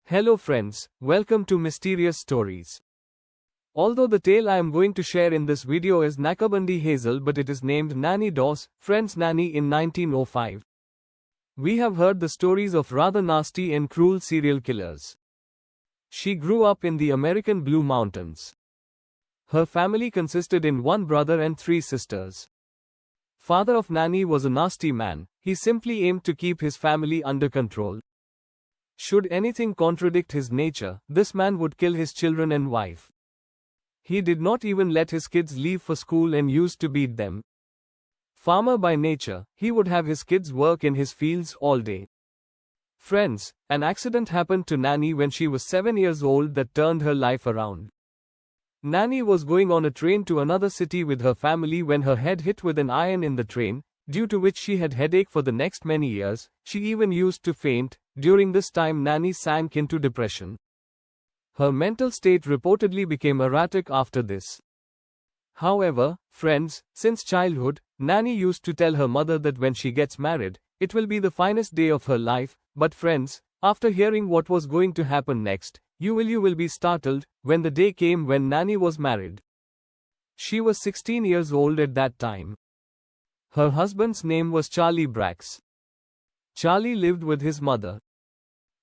Hello friends, welcome to Mysterious Stories. Although the tale I am going to share in this video is Nakabandi Hazel, but it is named Nannie Doss, Friends Nannie in 1905. We have heard the stories of rather nasty and cruel serial killers. She grew up in the American Blue Mountains. Her family consisted in one brother and three sisters. Father of Nannie was a nasty man. He simply aimed to keep his family under control. Should anything contradict his nature, this man would kill his children and wife. He did not even let his kids leave for school and used to beat them. Farmer by nature, he would have his kids work in his fields all day. Friends, an accident happened to Nannie when she was 7 years old that turned her life around. Nannie was going on a train to another city with her family when her head hit with an iron in the train, due to which she had headache for the next many years. She even used to faint. During this time Nannie sank into depression. Her mental state reportedly became erratic after this. However, friends, since childhood, Nannie used to tell her mother that when she gets married, it will be the finest day of her life. But friends, after hearing what was going to happen next, you will be startled when the day came when Nannie was married. She was 16 years old at that time. Her husband's name was Charlie Brax. Charlie lived with his mother.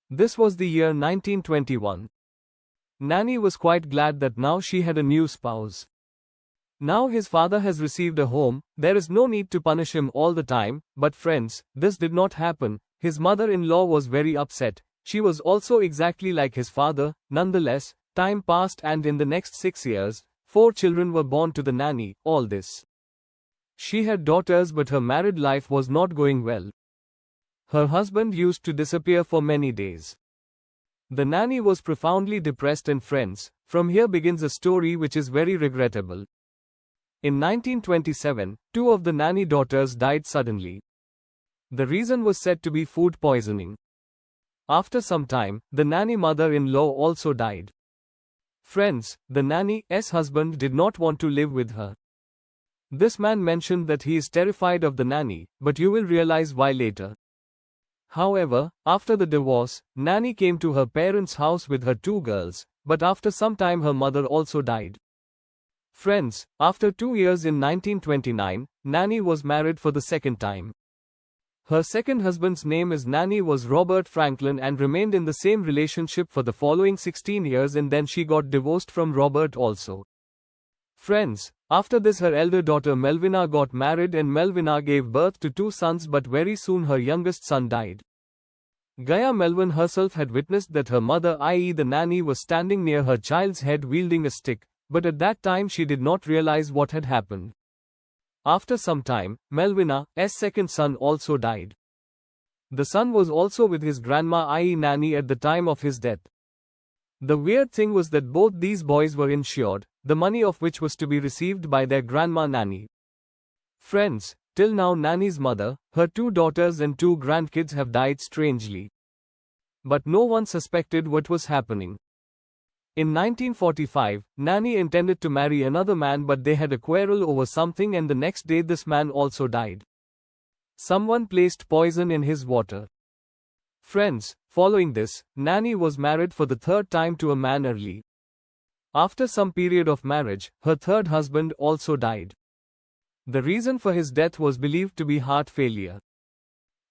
This was the year 1921. Nannie was quite glad that now she had a new spouse. Now his father has received a home, there is no need to punish him all the time. But friends, this did not happen. His mother-in-law was very upset. She was also exactly like his father. Nonetheless, time passed and in the next 6 years, 4 children were born to the Nannie. All this. She had daughters, but her married life was not going well. Her husband used to disappear for many days. The Nannie was profoundly depressed, and friends, from here begins a story which is very regrettable. In 1927, 2 of the Nannie daughters died suddenly. The reason was said to be food poisoning. After some time, the Nannie mother-in-law also died. Friends, the Nannie's husband did not want to live with her. This man mentioned that he is terrified of the Nannie, but you will realize why later. However, after the divorce, Nannie came to her parents' house with her 2 girls, but after some time her mother also died. Friends, after 2 years in 1929, Nannie was married for the second time. Her second husband's name is Nannie was Robert Franklin and remained in the same relationship for the following 16 years, and then she got divorced from Robert also. Friends, after this her elder daughter Melvina got married and Melvina gave birth to 2 sons, but very soon her youngest son died. Gaya Melvin herself had witnessed that her mother, i.e. the Nannie, was standing near her child's head wielding a stick, but at that time she did not realize what had happened. After some time, Melvina's second son also died. The son was also with his grandma, i.e. Nannie, at the time of his death. The weird thing was that both these boys were insured, the money of which was to be received by their grandma Nannie. Friends, till now Nannie's mother, her 2 daughters and 2 grandkids have died strangely. But no one suspected what was happening. In 1945, Nannie intended to marry another man, but they had a quarrel over something and the next day this man also died. Someone placed poison in his water. Friends, following this, Nannie was married for the 3rd time to a man early. After some period of marriage, her 3rd husband also died. The reason for his death was believed to be heart failure.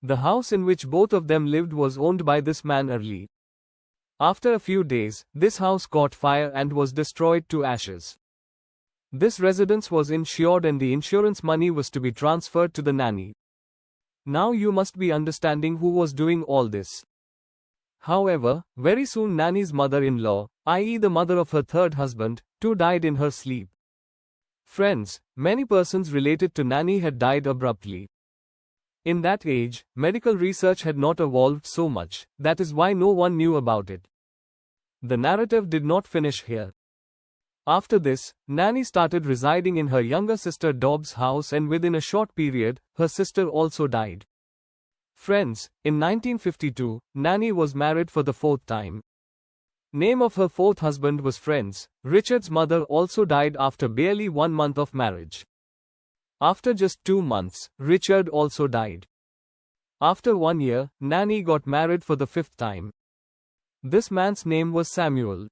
The house in which both of them lived was owned by this man early. After a few days, this house caught fire and was destroyed to ashes. This residence was insured and the insurance money was to be transferred to the Nannie. Now you must be understanding who was doing all this. However, very soon Nannie's mother-in-law, i.e. the mother of her 3rd husband, too died in her sleep. Friends, many persons related to Nannie had died abruptly. In that age, medical research had not evolved so much, that is why no one knew about it. The narrative did not finish here. After this, Nannie started residing in her younger sister Dobbs' house, and within a short period, her sister also died. Friends, in 1952, Nannie was married for the 4th time. Name of her 4th husband was Friends. Richard's mother also died after barely 1 month of marriage. After just 2 months, Richard also died. After 1 year, Nannie got married for the 5th time. This man's name was Samuel.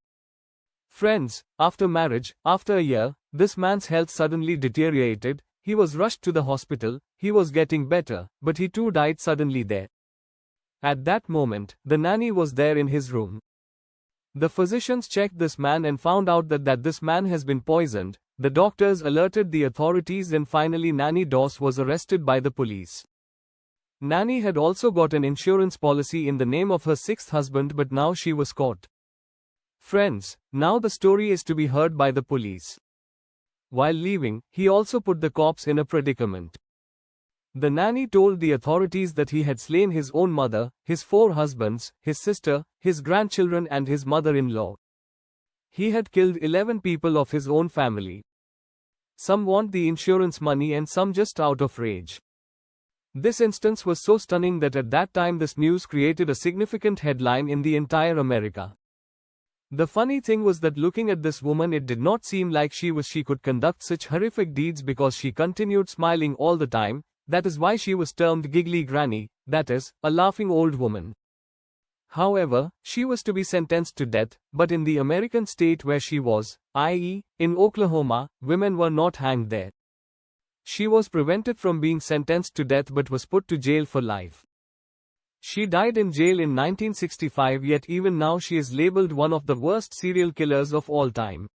Friends, after marriage, after a year, this man's health suddenly deteriorated. He was rushed to the hospital. He was getting better, but he too died suddenly there. At that moment, the nanny was there in his room. The physicians checked this man and found out that this man has been poisoned. The doctors alerted the authorities and finally Nannie Doss was arrested by the police. Nannie had also got an insurance policy in the name of her sixth husband, but now she was caught. Friends, now the story is to be heard by the police. While leaving, he also put the cops in a predicament. The nanny told the authorities that he had slain his own mother, his 4 husbands, his sister, his grandchildren and his mother-in-law. He had killed 11 people of his own family. Some want the insurance money and some just out of rage. This instance was so stunning that at that time this news created a significant headline in the entire America. The funny thing was that looking at this woman, it did not seem like she could conduct such horrific deeds because she continued smiling all the time. That is why she was termed Giggling Granny, that is, a laughing old woman. However, she was to be sentenced to death, but in the American state where she was, i.e., in Oklahoma, women were not hanged there. She was prevented from being sentenced to death but was put to jail for life. She died in jail in 1965, yet even now she is labeled one of the worst serial killers of all time.